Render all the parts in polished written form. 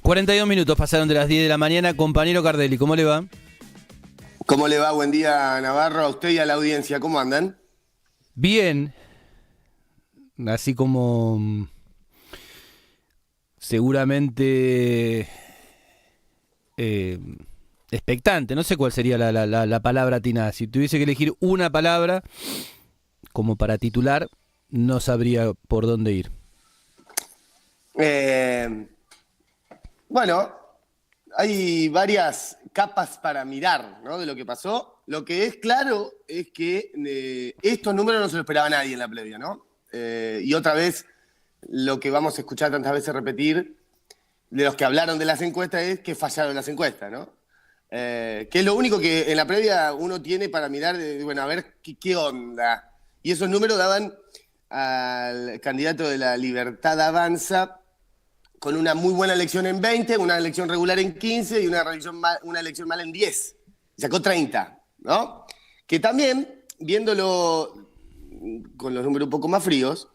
42 minutos pasaron de las 10 de la mañana. Compañero Cardelli, ¿cómo le va? ¿Cómo le va? Buen día, Navarro, a usted y a la audiencia. ¿Cómo andan? Bien. Así como seguramente expectante. No sé cuál sería la palabra atinada. Si tuviese que elegir una palabra como para titular, no sabría por dónde ir. Bueno, hay varias capas para mirar, ¿no?, de lo que pasó. Lo que es claro es que estos números no se lo esperaba nadie en la previa, ¿no? Y otra vez, lo que vamos a escuchar tantas veces repetir de los que hablaron de las encuestas es que fallaron las encuestas, ¿no? Que es lo único que en la previa uno tiene para mirar, bueno, a ver qué onda. Y esos números daban al candidato de la Libertad Avanza con una muy buena elección en 20, una elección regular en 15 y una elección mala en 10. Sacó 30, ¿no? Que también, viéndolo con los números un poco más fríos,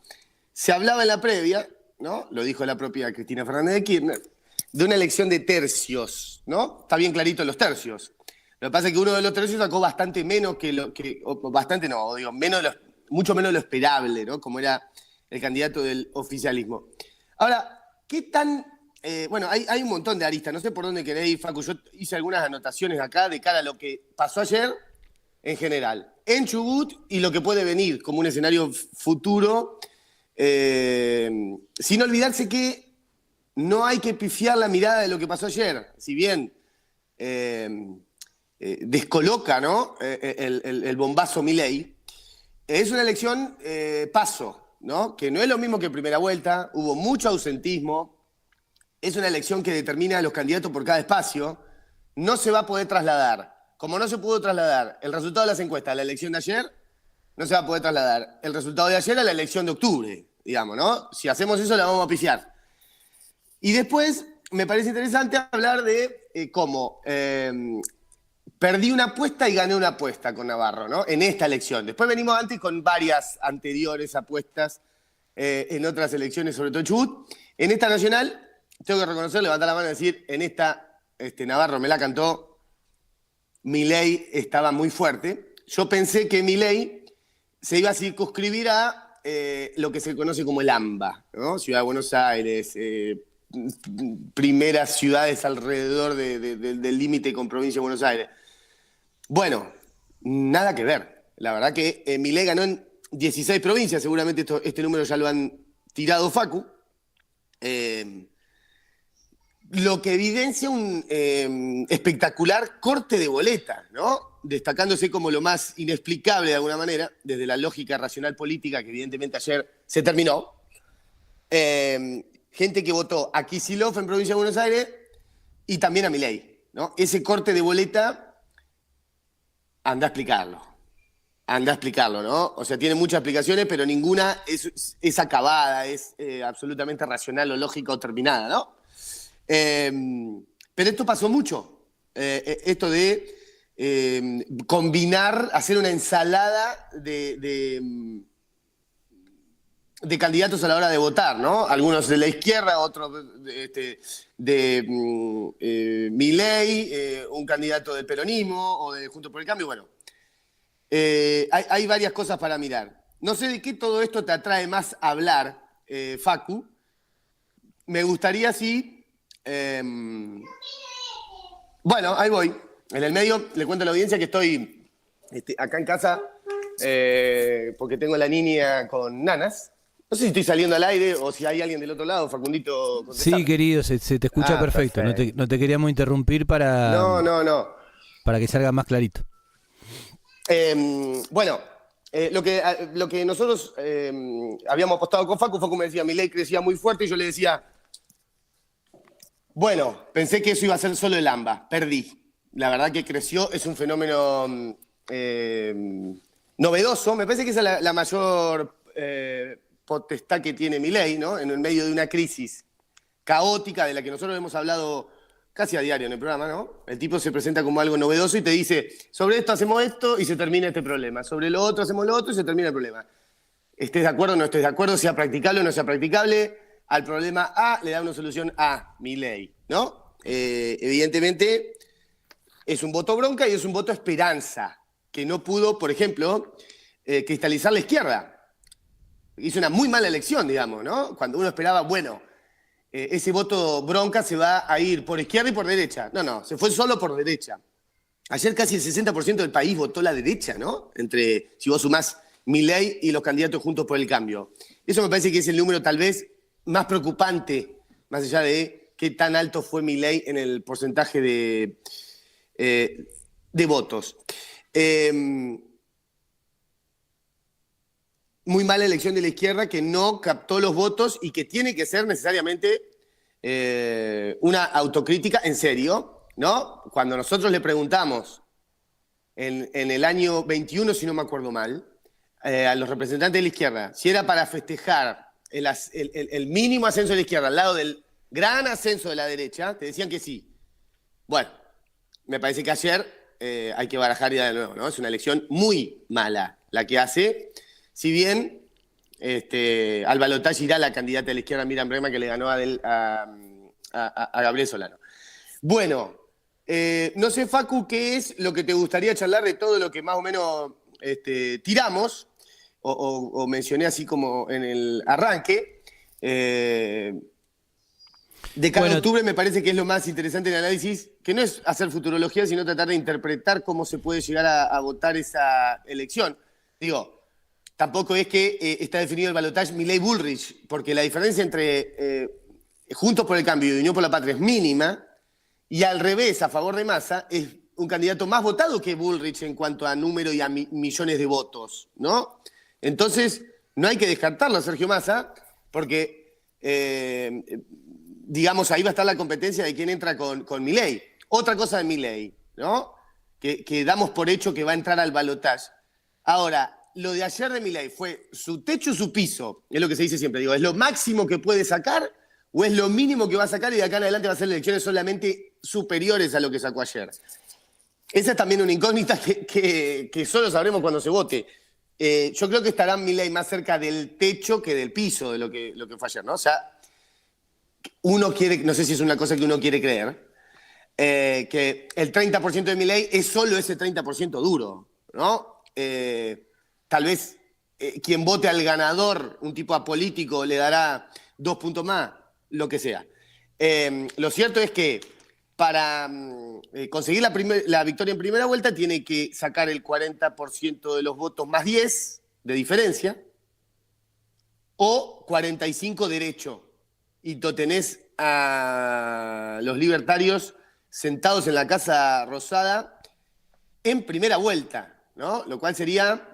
se hablaba en la previa, ¿no?, lo dijo la propia Cristina Fernández de Kirchner, de una elección de tercios, ¿no? Está bien clarito los tercios. Lo que pasa es que uno de los tercios sacó bastante menos mucho menos de lo esperable, ¿no?, como era el candidato del oficialismo. Ahora, ¿qué tan...? Bueno, hay un montón de aristas, no sé por dónde queréis, Facu. Yo hice algunas anotaciones acá de cara a lo que pasó ayer en general, en Chubut, y lo que puede venir como un escenario futuro, sin olvidarse que no hay que pifiar la mirada de lo que pasó ayer. Si bien descoloca, ¿no?, el bombazo Milei, es una elección paso, ¿no?, que no es lo mismo que primera vuelta, hubo mucho ausentismo, es una elección que determina a los candidatos por cada espacio, no se va a poder trasladar. Como no se pudo trasladar el resultado de las encuestas a la elección de ayer, no se va a poder trasladar el resultado de ayer a la elección de octubre, digamos, ¿no? Si hacemos eso, la vamos a pifiar. Y después me parece interesante hablar de cómo perdí una apuesta y gané una apuesta con Navarro, ¿no?, en esta elección. Después venimos antes con varias anteriores apuestas en otras elecciones, sobre todo en Chubut. En esta nacional, tengo que reconocer, levantar la mano y decir, en esta Navarro me la cantó, Milei estaba muy fuerte. Yo pensé que Milei se iba a circunscribir a lo que se conoce como el AMBA, ¿no?, Ciudad de Buenos Aires, primeras ciudades alrededor del límite con provincia de Buenos Aires. Bueno, nada que ver. La verdad que Milei ganó en 16 provincias, seguramente este número ya lo han tirado Facu. Lo que evidencia un espectacular corte de boleta, ¿no?, destacándose como lo más inexplicable de alguna manera, desde la lógica racional política que evidentemente ayer se terminó. Gente que votó a Kicillof en provincia de Buenos Aires y también a Milei, ¿no? Ese corte de boleta, anda a explicarlo, ¿no? O sea, tiene muchas explicaciones, pero ninguna es acabada, es absolutamente racional o lógica o terminada, ¿no? Pero esto pasó mucho, esto de combinar, hacer una ensalada de candidatos a la hora de votar, ¿no? Algunos de la izquierda, otros de Milei, un candidato del peronismo o de Juntos por el Cambio. Bueno, hay varias cosas para mirar. No sé de qué todo esto te atrae más a hablar, Facu. Me gustaría, sí... bueno, ahí voy. En el medio le cuento a la audiencia que estoy acá en casa porque tengo a la niña con nanas. No sé si estoy saliendo al aire o si hay alguien del otro lado, Facundito. Contestame. Sí, querido, se te escucha perfecto. No te queríamos interrumpir para que salga más clarito. Bueno, lo que nosotros habíamos apostado con Facu me decía, Milei crecía muy fuerte y yo le decía, bueno, pensé que eso iba a ser solo el AMBA, perdí. La verdad que creció, es un fenómeno novedoso, me parece que esa es la mayor potestad que tiene Milei, ¿no?, en el medio de una crisis caótica de la que nosotros hemos hablado casi a diario en el programa, ¿no? El tipo se presenta como algo novedoso y te dice, sobre esto hacemos esto y se termina este problema, sobre lo otro hacemos lo otro y se termina el problema. Estés de acuerdo o no estés de acuerdo, sea practicable o no sea practicable, al problema A le da una solución A, Milei, ¿no? ¿no? Evidentemente es un voto bronca y es un voto esperanza, que no pudo, por ejemplo, cristalizar la izquierda. Hizo una muy mala elección, digamos, ¿no? Cuando uno esperaba, bueno, ese voto bronca se va a ir por izquierda y por derecha. No, se fue solo por derecha. Ayer casi el 60% del país votó la derecha, ¿no? Entre, si vos sumás Milei y los candidatos Juntos por el Cambio. Eso me parece que es el número tal vez más preocupante, más allá de qué tan alto fue Milei en el porcentaje de votos. Muy mala elección de la izquierda que no captó los votos y que tiene que ser necesariamente una autocrítica en serio, ¿no? Cuando nosotros le preguntamos en el año 21, si no me acuerdo mal, a los representantes de la izquierda, si era para festejar el mínimo ascenso de la izquierda al lado del gran ascenso de la derecha, te decían que sí. Bueno, me parece que ayer hay que barajar ya de nuevo, ¿no? Es una elección muy mala la que hace. Si bien al balotaje irá la candidata de la izquierda, Miriam Bregman, que le ganó a Gabriel Solano. Bueno, no sé, Facu, qué es lo que te gustaría charlar de todo lo que más o menos tiramos, o mencioné así como en el arranque. De cara a octubre me parece que es lo más interesante en el análisis, que no es hacer futurología, sino tratar de interpretar cómo se puede llegar a votar esa elección. Digo, tampoco es que está definido el balotaje Milei-Bullrich, porque la diferencia entre Juntos por el Cambio y Unión por la Patria es mínima, y al revés, a favor de Massa, es un candidato más votado que Bullrich en cuanto a número y a millones de votos, ¿no? Entonces, no hay que descartarlo a Sergio Massa, porque, digamos, ahí va a estar la competencia de quién entra con Milei. Otra cosa de Milei, ¿no? Que damos por hecho que va a entrar al balotaje. Ahora, lo de ayer de Milei fue su techo o su piso, es lo que se dice siempre, digo, ¿es lo máximo que puede sacar o es lo mínimo que va a sacar y de acá en adelante va a ser elecciones solamente superiores a lo que sacó ayer? Esa es también una incógnita que solo sabremos cuando se vote. Yo creo que estará Milei más cerca del techo que del piso de lo que fue ayer, ¿no? O sea, uno quiere, no sé si es una cosa que uno quiere creer, que el 30% de Milei es solo ese 30% duro, ¿no? Tal vez quien vote al ganador, un tipo apolítico, le dará 2 puntos más, lo que sea. Lo cierto es que para conseguir la victoria en primera vuelta tiene que sacar el 40% de los votos más 10 de diferencia o 45 derecho. Y tú tenés a los libertarios sentados en la Casa Rosada en primera vuelta, ¿no? Lo cual sería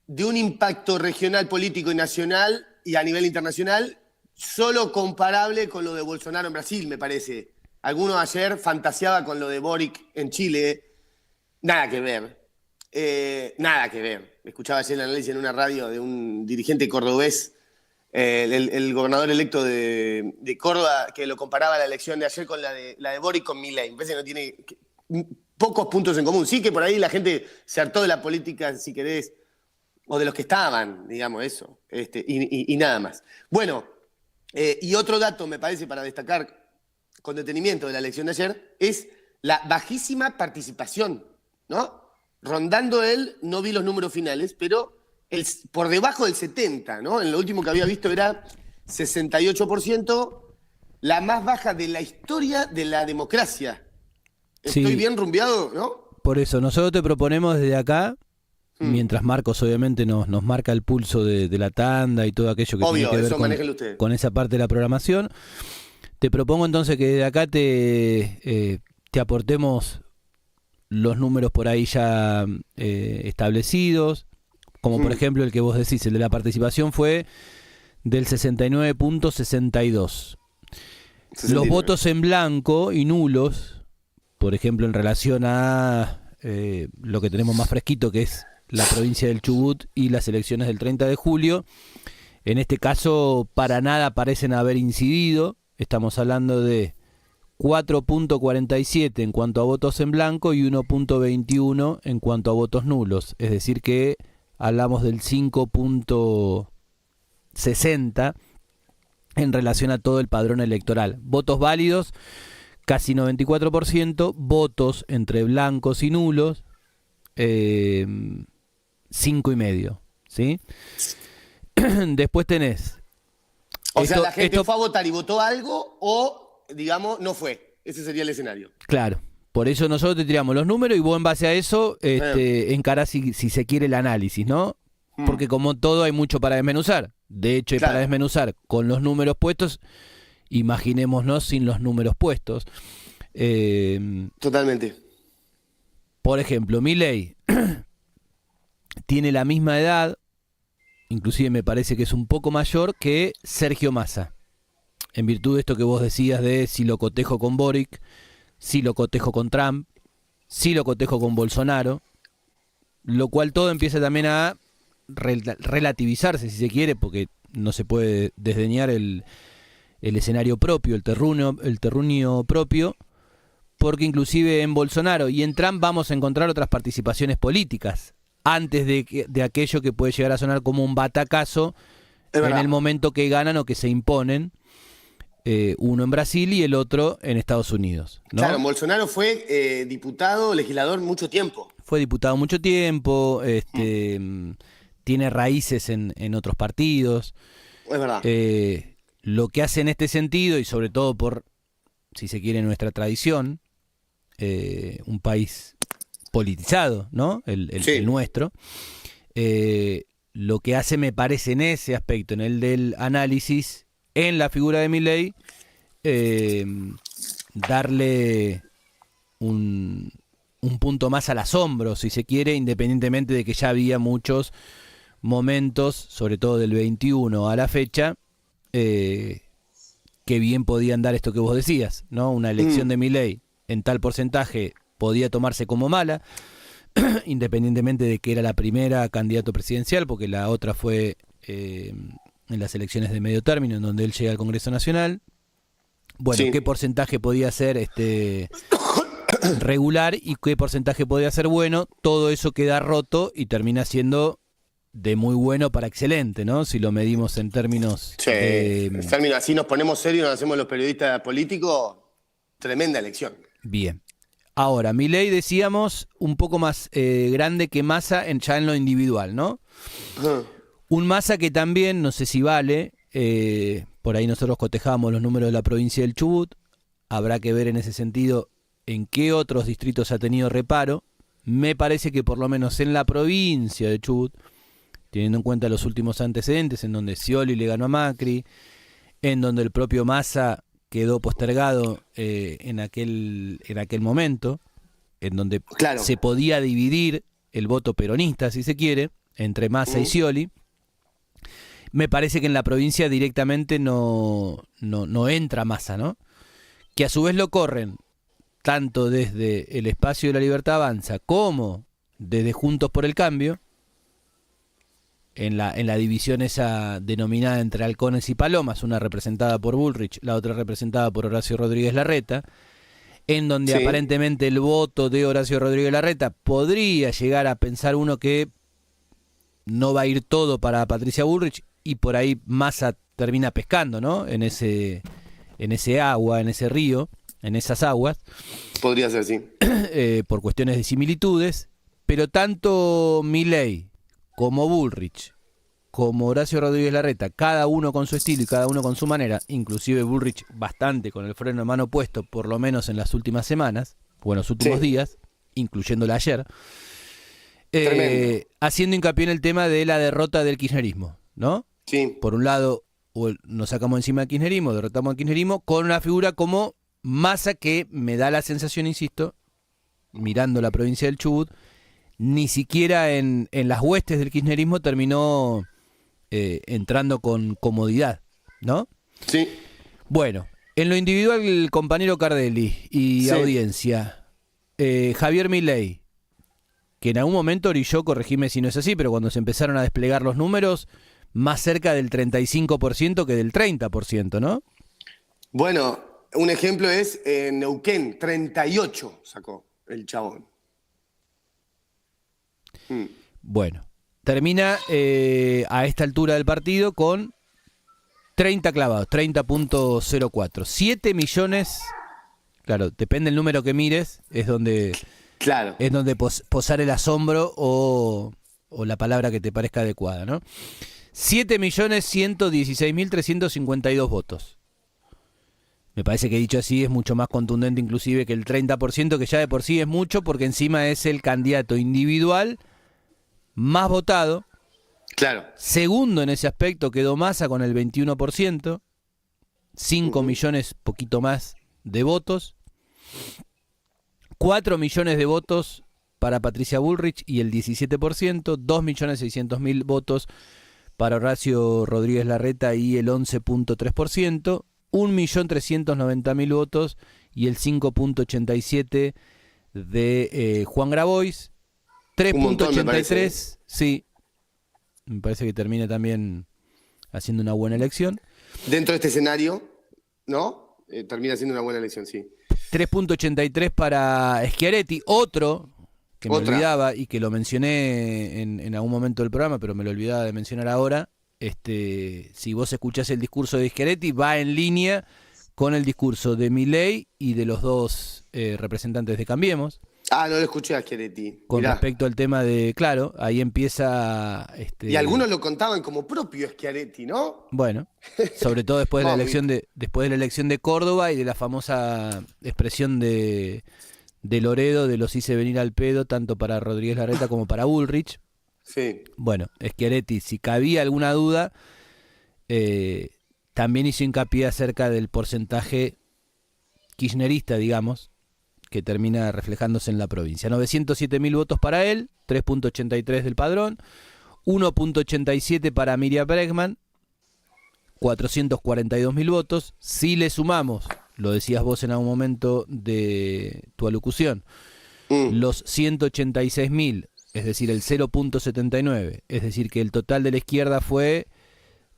de un impacto regional, político y nacional y a nivel internacional solo comparable con lo de Bolsonaro en Brasil, me parece. Alguno ayer fantaseaba con lo de Boric en Chile. Nada que ver. Nada que ver. Escuchaba ayer el análisis en una radio de un dirigente cordobés, el gobernador electo de Córdoba, que lo comparaba la elección de ayer con la de Boric con Milei. Me parece que no tiene pocos puntos en común. Sí que por ahí la gente se hartó de la política, si querés, o de los que estaban, digamos eso, y nada más. Bueno, y otro dato me parece para destacar con detenimiento de la elección de ayer es la bajísima participación, ¿no? Rondando no vi los números finales, pero por debajo del 70%, ¿no? En lo último que había visto era 68%, la más baja de la historia de la democracia. Estoy Sí, bien rumbeado, ¿no? por eso nosotros te proponemos desde acá, mientras Marcos obviamente nos marca el pulso de la tanda y todo aquello que Obvio, tiene que eso ver manéjenlo ustedes. con esa parte de la programación. Te propongo entonces que desde acá te aportemos los números por ahí ya establecidos, como por ejemplo el que vos decís, el de la participación fue del 69.62. Los votos en blanco y nulos, por ejemplo en relación a lo que tenemos más fresquito, que es la provincia del Chubut y las elecciones del 30 de julio, en este caso para nada parecen haber incidido. Estamos hablando de 4.47 en cuanto a votos en blanco y 1.21 en cuanto a votos nulos. Es decir que hablamos del 5.60 en relación a todo el padrón electoral. Votos válidos, casi 94%, votos entre blancos y nulos, 5,5%, ¿sí? Después tenés... O sea, la gente fue a votar y votó algo o, digamos, no fue. Ese sería el escenario. Claro. Por eso nosotros te tiramos los números y vos en base a eso encarás si se quiere el análisis, ¿no? Porque como todo hay mucho para desmenuzar. De hecho, hay para desmenuzar con los números puestos, imaginémonos sin los números puestos. Totalmente. Por ejemplo, Milei tiene la misma edad, inclusive me parece que es un poco mayor que Sergio Massa. En virtud de esto que vos decías de si lo cotejo con Boric, si lo cotejo con Trump, si lo cotejo con Bolsonaro, lo cual todo empieza también a relativizarse, si se quiere, porque no se puede desdeñar el escenario propio, el terruño propio, porque inclusive en Bolsonaro y en Trump vamos a encontrar otras participaciones políticas, antes de aquello que puede llegar a sonar como un batacazo en el momento que ganan o que se imponen, uno en Brasil y el otro en Estados Unidos, ¿no? Claro, Bolsonaro fue diputado, legislador mucho tiempo. Fue diputado mucho tiempo, tiene raíces en otros partidos. Es verdad. Lo que hace en este sentido, y sobre todo por, si se quiere, nuestra tradición, un país politizado, ¿no? El nuestro. Lo que hace, me parece, en ese aspecto, en el del análisis, en la figura de Milei, darle un punto más al asombro, si se quiere, independientemente de que ya había muchos momentos, sobre todo del 21 a la fecha, que bien podían dar esto que vos decías, ¿no? Una elección de Milei en tal porcentaje podía tomarse como mala, independientemente de que era la primera candidato presidencial, porque la otra fue en las elecciones de medio término, en donde él llega al Congreso Nacional. Bueno, ¿qué porcentaje podía ser regular y qué porcentaje podía ser bueno? Todo eso queda roto y termina siendo de muy bueno para excelente, ¿no? Si lo medimos en términos... en términos así nos ponemos serios, nos hacemos los periodistas políticos, tremenda elección. Bien. Ahora, Milei, decíamos, un poco más grande que Massa ya en lo individual, ¿no? Un Massa que también, no sé si vale, por ahí nosotros cotejamos los números de la provincia del Chubut, habrá que ver en ese sentido en qué otros distritos ha tenido reparo. Me parece que por lo menos en la provincia de Chubut, teniendo en cuenta los últimos antecedentes, en donde Scioli le ganó a Macri, en donde el propio Massa quedó postergado en aquel momento, en donde se podía dividir el voto peronista, si se quiere, entre Massa y Scioli. Me parece que en la provincia directamente no entra Massa, ¿no? Que a su vez lo corren tanto desde el Espacio de la Libertad Avanza como desde Juntos por el Cambio, en la división esa denominada entre halcones y palomas, una representada por Bullrich, la otra representada por Horacio Rodríguez Larreta, en donde aparentemente el voto de Horacio Rodríguez Larreta podría llegar a pensar uno que no va a ir todo para Patricia Bullrich, y por ahí Massa termina pescando, ¿no? En ese agua, en ese río, en esas aguas. Podría ser, sí. Por cuestiones de similitudes, pero tanto Milei como Bullrich, como Horacio Rodríguez Larreta, cada uno con su estilo y cada uno con su manera, inclusive Bullrich bastante con el freno de mano puesto, por lo menos en las últimas semanas, o en los últimos días, incluyéndola ayer, haciendo hincapié en el tema de la derrota del kirchnerismo, ¿no? Sí. Por un lado, nos sacamos encima del kirchnerismo, derrotamos al kirchnerismo, con una figura como Massa que me da la sensación, insisto, mirando la provincia del Chubut, ni siquiera en las huestes del kirchnerismo terminó entrando con comodidad, ¿no? Sí. Bueno, en lo individual, el compañero Cardelli y audiencia, Javier Milei, que en algún momento orilló, corregime si no es así, pero cuando se empezaron a desplegar los números, más cerca del 35% que del 30%, ¿no? Bueno, un ejemplo es Neuquén, 38 sacó el chabón. Bueno, termina a esta altura del partido con 30 clavados, 30.04. 7 millones, claro, depende del número que mires, es donde, Claro. es donde posar el asombro o la palabra que te parezca adecuada, ¿no? 7.116.352 votos. Me parece que dicho así es mucho más contundente inclusive que el 30%, que ya de por sí es mucho, porque encima es el candidato individual más votado. Claro. Segundo en ese aspecto quedó Massa con el 21%, 5 millones, poquito más, de votos. 4 millones de votos para Patricia Bullrich y el 17%, 2.600.000 votos para Horacio Rodríguez Larreta y el 11.3%, 1.390.000 votos y el 5.87% de Juan Grabois, Un montón, me parece. 3.83%, sí, me parece que termina también haciendo una buena elección. Dentro de este escenario, ¿no? Termina siendo una buena elección, sí. 3.83 para Schiaretti, otro que me Otra. olvidaba y que lo mencioné en algún momento del programa, pero me lo olvidaba de mencionar ahora. Si vos escuchás el discurso de Schiaretti, va en línea con el discurso de Milei y de los dos representantes de Cambiemos. Ah, no lo escuché a Schiaretti. Con Mirá. respecto al tema de, claro, ahí empieza... Y algunos lo contaban como propio Schiaretti, ¿no? Bueno, sobre todo después de la Obvio. elección de Córdoba y de la famosa expresión de Loredo de los hice venir al pedo, tanto para Rodríguez Larreta como para Bullrich. Sí. Bueno, Schiaretti, si cabía alguna duda, también hizo hincapié acerca del porcentaje kirchnerista, digamos, que termina reflejándose en la provincia. 907.000 votos para él, 3.83 del Padrón, 1.87 para Miriam Bregman, 442.000 votos. Si le sumamos, lo decías vos en algún momento de tu alocución, los 186.000, es decir, el 0.79, es decir, que el total de la izquierda fue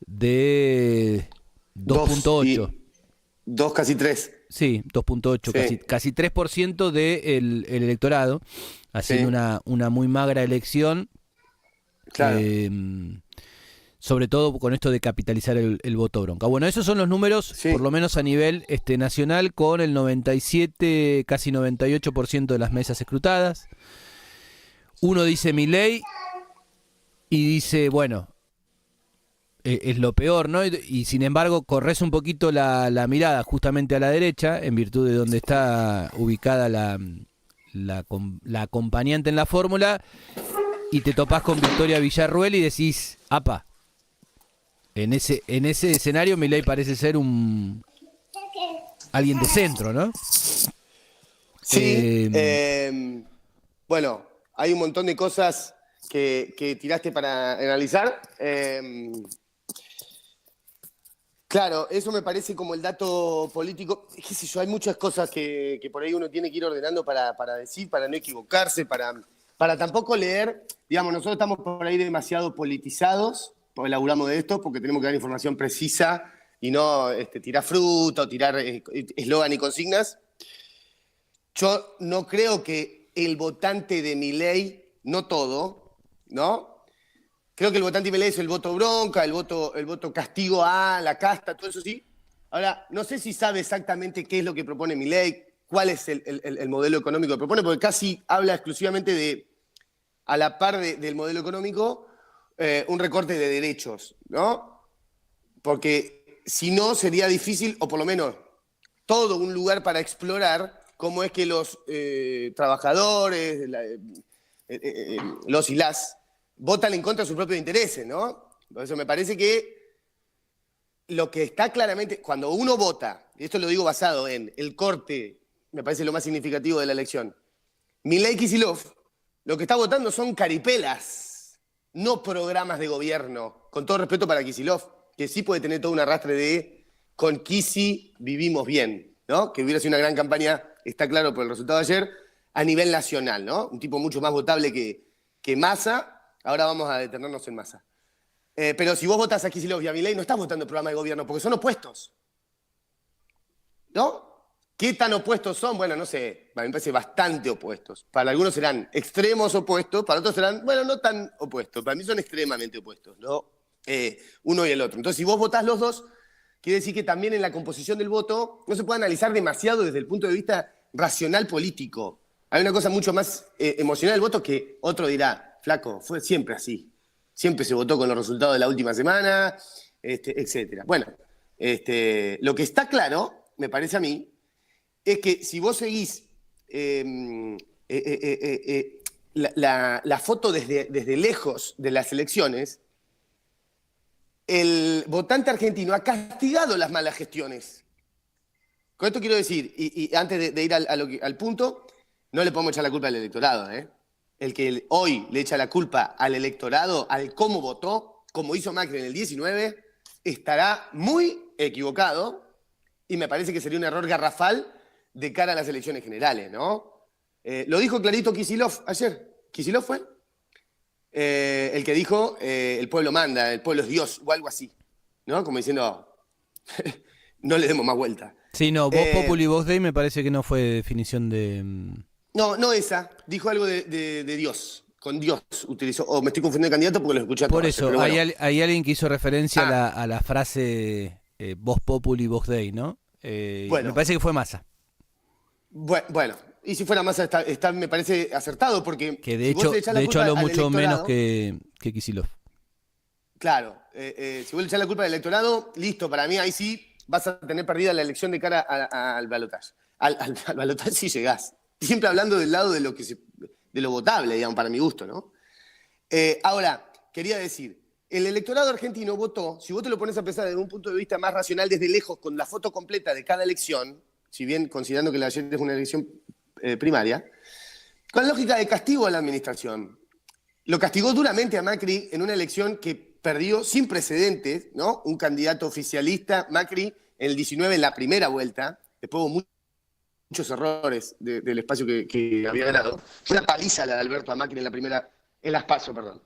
de 2.8. 2, casi 3. Sí, 2.8, Sí. casi 3% del electorado, haciendo Sí. una muy magra elección. Claro. Sobre todo con esto de capitalizar el voto bronca. Bueno, esos son los números, Sí. por lo menos a nivel nacional, con el 97, casi 98% de las mesas escrutadas. Uno dice Milei y dice, bueno, es lo peor, ¿no? Y sin embargo, corres un poquito la mirada justamente a la derecha, en virtud de donde está ubicada la acompañante en la fórmula, y te topás con Victoria Villarruel y decís, apa, en ese escenario Milei parece ser alguien de centro, ¿no? Sí. Bueno, hay un montón de cosas que tiraste para analizar. Claro, eso me parece como el dato político. Qué sé yo, hay muchas cosas que por ahí uno tiene que ir ordenando para decir, para no equivocarse, para tampoco leer. Digamos, nosotros estamos por ahí demasiado politizados, porque laburamos de esto, porque tenemos que dar información precisa y no tirar fruta o tirar eslogan y consignas. Yo no creo que el votante de Milei, no todo, ¿no? Creo que el votante de Milei es el voto bronca, el voto castigo a la casta, todo eso sí. Ahora, no sé si sabe exactamente qué es lo que propone Milei, cuál es el modelo económico que propone, porque casi habla exclusivamente de, a la par del modelo económico, un recorte de derechos, ¿no? Porque si no, sería difícil, o por lo menos todo un lugar para explorar cómo es que los trabajadores, los y las, votan en contra de sus propios intereses, ¿no? Por eso me parece que lo que está claramente, cuando uno vota, y esto lo digo basado en el corte, me parece lo más significativo de la elección, Milei Kicillof, lo que está votando son caripelas, no programas de gobierno, con todo respeto para Kicillof, que sí puede tener todo un arrastre de con Kisi vivimos bien, ¿no? Que hubiera sido una gran campaña, está claro por el resultado de ayer, a nivel nacional, ¿no? Un tipo mucho más votable que Massa. Ahora vamos a detenernos en Massa. Pero si vos votás a Kicillof y a Milei, no estás votando el programa de gobierno, porque son opuestos. ¿No? ¿Qué tan opuestos son? Bueno, no sé, a mí me parece bastante opuestos. Para algunos serán extremos opuestos, para otros serán, bueno, no tan opuestos. Para mí son extremadamente opuestos, ¿no? Uno y el otro. Entonces, si vos votás los dos, quiere decir que también en la composición del voto no se puede analizar demasiado desde el punto de vista racional político. Hay una cosa mucho más emocional del voto que otro dirá, flaco, fue siempre así. Siempre se votó con los resultados de la última semana, etc. Bueno, lo que está claro, me parece a mí, es que si vos seguís la foto desde lejos de las elecciones, el votante argentino ha castigado las malas gestiones. Con esto quiero decir, y antes de ir al punto, no le podemos echar la culpa al electorado. El que hoy le echa la culpa al electorado, al cómo votó, como hizo Macri en el 19, estará muy equivocado y me parece que sería un error garrafal de cara a las elecciones generales, ¿no? Lo dijo clarito Kicillof ayer. ¿Kicillof fue? El que dijo, el pueblo manda, el pueblo es Dios, o algo así, ¿no? Como diciendo, no le demos más vuelta. Sí, no, Vox Populi, Vox Dei me parece que no fue definición de... No esa, dijo algo de Dios, con Dios utilizó, o me estoy confundiendo de candidato porque lo escuché a todos. Por eso, pero bueno. hay alguien que hizo referencia a la frase Vox Populi, Vox Dei, ¿no? Bueno. Me parece que fue Massa. Bueno, y si fuera Massa está me parece acertado, porque... Que de hecho habló mucho menos que Kicillof. Claro, si vos le echás la culpa al electorado, listo, para mí ahí sí vas a tener perdida la elección de cara al balotaje. Al balotaje sí llegás. Siempre hablando del lado de lo votable, digamos, para mi gusto, ¿no? Ahora, quería decir, el electorado argentino votó, si vos te lo pones a pensar desde un punto de vista más racional, desde lejos, con la foto completa de cada elección, si bien considerando que la ayer es una elección primaria, con lógica de castigo a la administración. Lo castigó duramente a Macri en una elección que perdió sin precedentes, ¿no? Un candidato oficialista, Macri, en el 19 en la primera vuelta, después hubo muchos errores del espacio que había ganado. Fue una paliza la de Alberto a Macri en las PASO, perdón.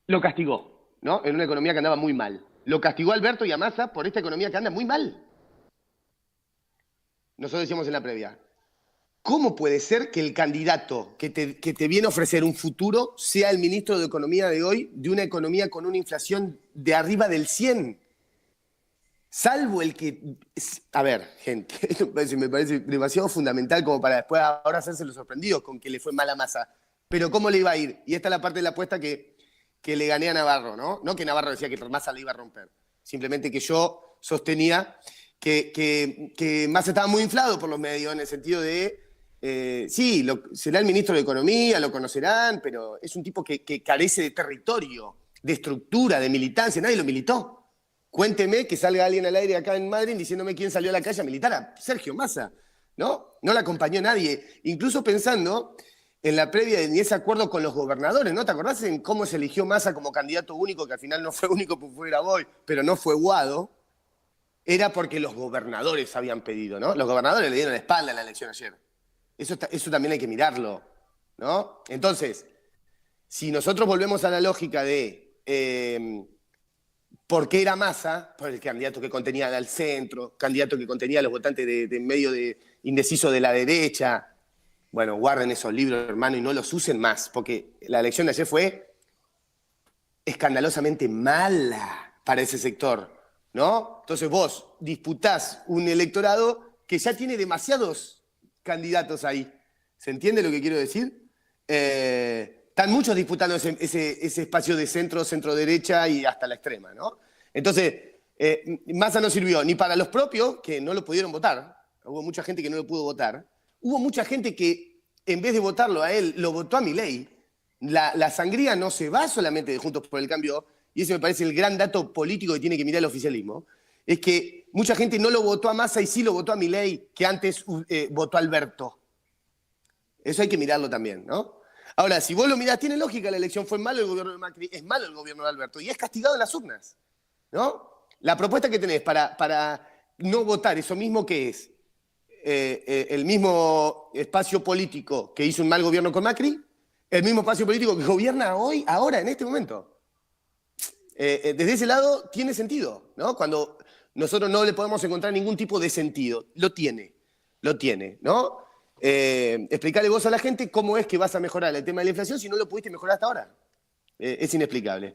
Lo castigó, ¿no? En una economía que andaba muy mal. Lo castigó a Alberto y a Massa por esta economía que anda muy mal. Nosotros decíamos en la previa, ¿cómo puede ser que el candidato que te viene a ofrecer un futuro sea el ministro de Economía de hoy, de una economía con una inflación de arriba del 100? Salvo el que... A ver, gente, esto me parece demasiado fundamental como para después ahora hacerse los sorprendidos con que le fue mal a Massa. Pero ¿cómo le iba a ir? Y esta es la parte de la apuesta que le gané a Navarro, ¿no? No que Navarro decía que Massa le iba a romper. Simplemente que yo sostenía que Massa estaba muy inflado por los medios en el sentido de... sí, será el ministro de Economía, lo conocerán, pero es un tipo que carece de territorio, de estructura, de militancia. Nadie lo militó. Cuénteme que salga alguien al aire acá en Madrid diciéndome quién salió a la calle a militar a Sergio Massa, ¿no? No la acompañó nadie. Incluso pensando en la previa de ese acuerdo con los gobernadores, ¿no? ¿Te acordás en cómo se eligió Massa como candidato único, que al final no fue único, pues fue Graboy, pero no fue Guado? Era porque los gobernadores habían pedido, ¿no? Los gobernadores le dieron la espalda en la elección ayer. Eso también hay que mirarlo, ¿no? Entonces, si nosotros volvemos a la lógica de por qué era Massa, por el candidato que contenía al centro, candidato que contenía a los votantes de medio de indeciso de la derecha, bueno, guarden esos libros, hermano, y no los usen más, porque la elección de ayer fue escandalosamente mala para ese sector, ¿no? Entonces vos disputás un electorado que ya tiene demasiados candidatos ahí. ¿Se entiende lo que quiero decir? Están muchos disputando ese espacio de centro derecha y hasta la extrema, ¿no? Entonces, Massa no sirvió ni para los propios, que no lo pudieron votar. Hubo mucha gente que no lo pudo votar. Hubo mucha gente que, en vez de votarlo a él, lo votó a Milei. La sangría no se va solamente de Juntos por el Cambio, y ese me parece el gran dato político que tiene que mirar el oficialismo, es que mucha gente no lo votó a Massa y sí lo votó a Milei, que antes votó a Alberto. Eso hay que mirarlo también, ¿no? Ahora, si vos lo mirás, tiene lógica la elección, fue malo el gobierno de Macri, es malo el gobierno de Alberto, y es castigado en las urnas, ¿no? La propuesta que tenés para no votar, eso mismo que es el mismo espacio político que hizo un mal gobierno con Macri, el mismo espacio político que gobierna hoy, ahora, en este momento. Desde ese lado tiene sentido, ¿no? Cuando nosotros no le podemos encontrar ningún tipo de sentido. Lo tiene, ¿no? Explicarle vos a la gente cómo es que vas a mejorar el tema de la inflación si no lo pudiste mejorar hasta ahora. Es inexplicable.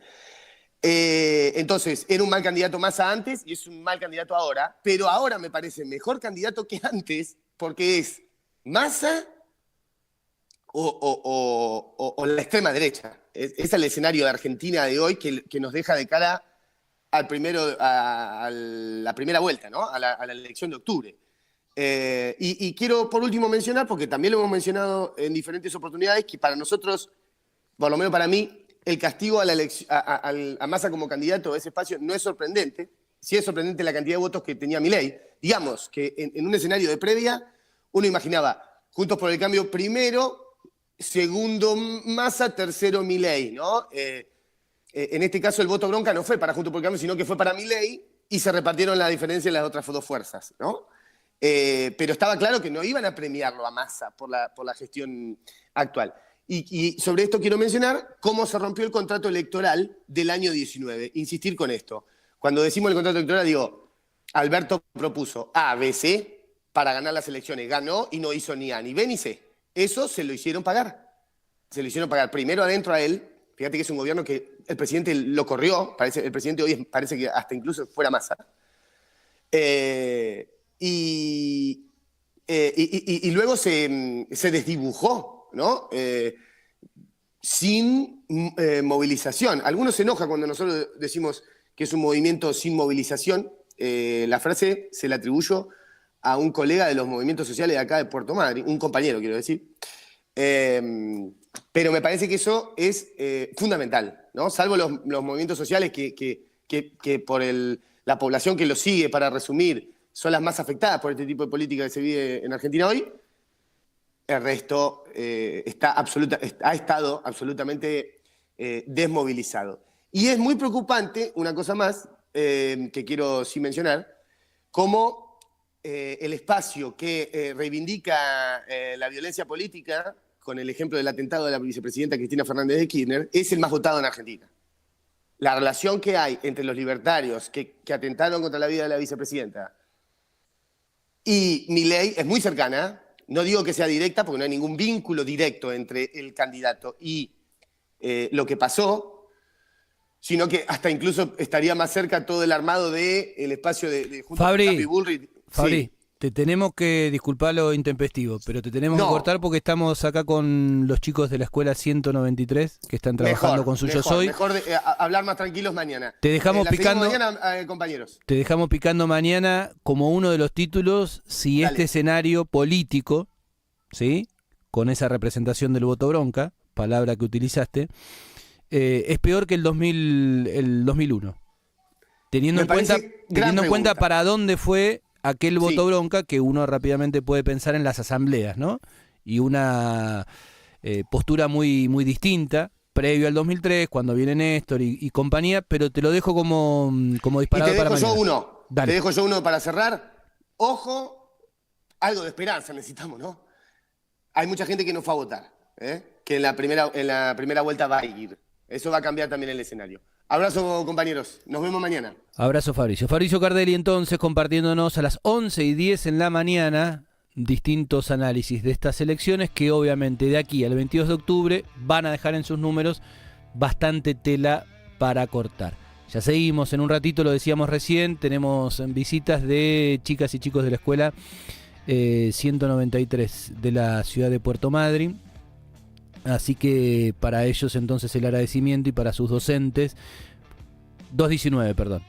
Entonces, era un mal candidato Massa antes y es un mal candidato ahora, pero ahora me parece mejor candidato que antes porque es Massa o la extrema derecha. Ese es el escenario de Argentina de hoy que nos deja de cara a la primera vuelta, ¿no? a la elección de octubre. Y quiero por último mencionar, porque también lo hemos mencionado en diferentes oportunidades, que para nosotros, por lo menos para mí, el castigo a Massa como candidato a ese espacio no es sorprendente. Sí es sorprendente la cantidad de votos que tenía Milei. Digamos que en un escenario de previa, uno imaginaba Juntos por el Cambio primero, segundo Massa, tercero Milei, ¿no? En este caso el voto bronca no fue para Juntos por el Cambio, sino que fue para Milei y se repartieron la diferencia en las otras dos fuerzas, ¿no? Pero estaba claro que no iban a premiarlo a Massa por la gestión actual. Y sobre esto quiero mencionar cómo se rompió el contrato electoral del año 19. Insistir con esto. Cuando decimos el contrato electoral, digo, Alberto propuso A, B, C para ganar las elecciones. Ganó y no hizo ni A, ni B, ni C. Eso se lo hicieron pagar. Se lo hicieron pagar primero adentro a él. Fíjate que es un gobierno que el presidente lo corrió. El presidente hoy parece que hasta incluso fuera Massa. Y luego se desdibujó, ¿no? Sin movilización. Algunos se enojan cuando nosotros decimos que es un movimiento sin movilización. La frase se la atribuyo a un colega de los movimientos sociales de acá de Puerto Madryn, un compañero quiero decir. Pero me parece que eso es fundamental, ¿no? Salvo los movimientos sociales que por la población que los sigue, para resumir, son las más afectadas por este tipo de política que se vive en Argentina hoy. El resto ha estado absolutamente desmovilizado. Y es muy preocupante, una cosa más, que quiero sí mencionar, cómo el espacio que reivindica la violencia política, con el ejemplo del atentado de la vicepresidenta Cristina Fernández de Kirchner, es el más votado en Argentina. La relación que hay entre los libertarios que atentaron contra la vida de la vicepresidenta y Milei es muy cercana. No digo que sea directa, porque no hay ningún vínculo directo entre el candidato y lo que pasó, sino que hasta incluso estaría más cerca todo el armado del espacio de Juntos por el Cambio y Bullrich. Fabri, sí. Te tenemos que, disculpar lo intempestivo, pero te tenemos que cortar porque estamos acá con los chicos de la escuela 193 que están trabajando con su Yo Soy. Mejor hablar más tranquilos mañana. Te dejamos picando mañana, compañeros. Te dejamos picando mañana como uno de los títulos si Dale. Este escenario político, ¿sí? Con esa representación del voto bronca, palabra que utilizaste, es peor que el 2001. Teniendo en cuenta para dónde fue aquel voto bronca, que uno rápidamente puede pensar en las asambleas, ¿no? Y una postura muy, muy distinta, previo al 2003, cuando viene Néstor y compañía, pero te lo dejo como disparador para mañana. Te dejo yo uno para cerrar. Ojo, algo de esperanza necesitamos, ¿no? Hay mucha gente que no fue a votar, que en la primera vuelta va a ir. Eso va a cambiar también el escenario. Abrazo, compañeros. Nos vemos mañana. Abrazo, Fabricio. Fabricio Cardelli, entonces, compartiéndonos a las 11:10 en la mañana distintos análisis de estas elecciones que obviamente de aquí al 22 de octubre van a dejar en sus números bastante tela para cortar. Ya seguimos en un ratito, lo decíamos recién, tenemos visitas de chicas y chicos de la escuela 193 de la ciudad de Puerto Madryn. Así que para ellos entonces el agradecimiento y para sus docentes, 219, perdón,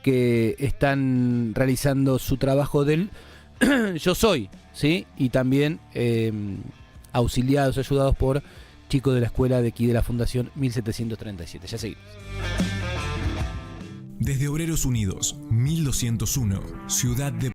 que están realizando su trabajo del Yo Soy, ¿sí? Y también auxiliados, ayudados por chicos de la escuela de aquí de la Fundación 1737. Ya seguimos. Desde Obreros Unidos, 1201, Ciudad de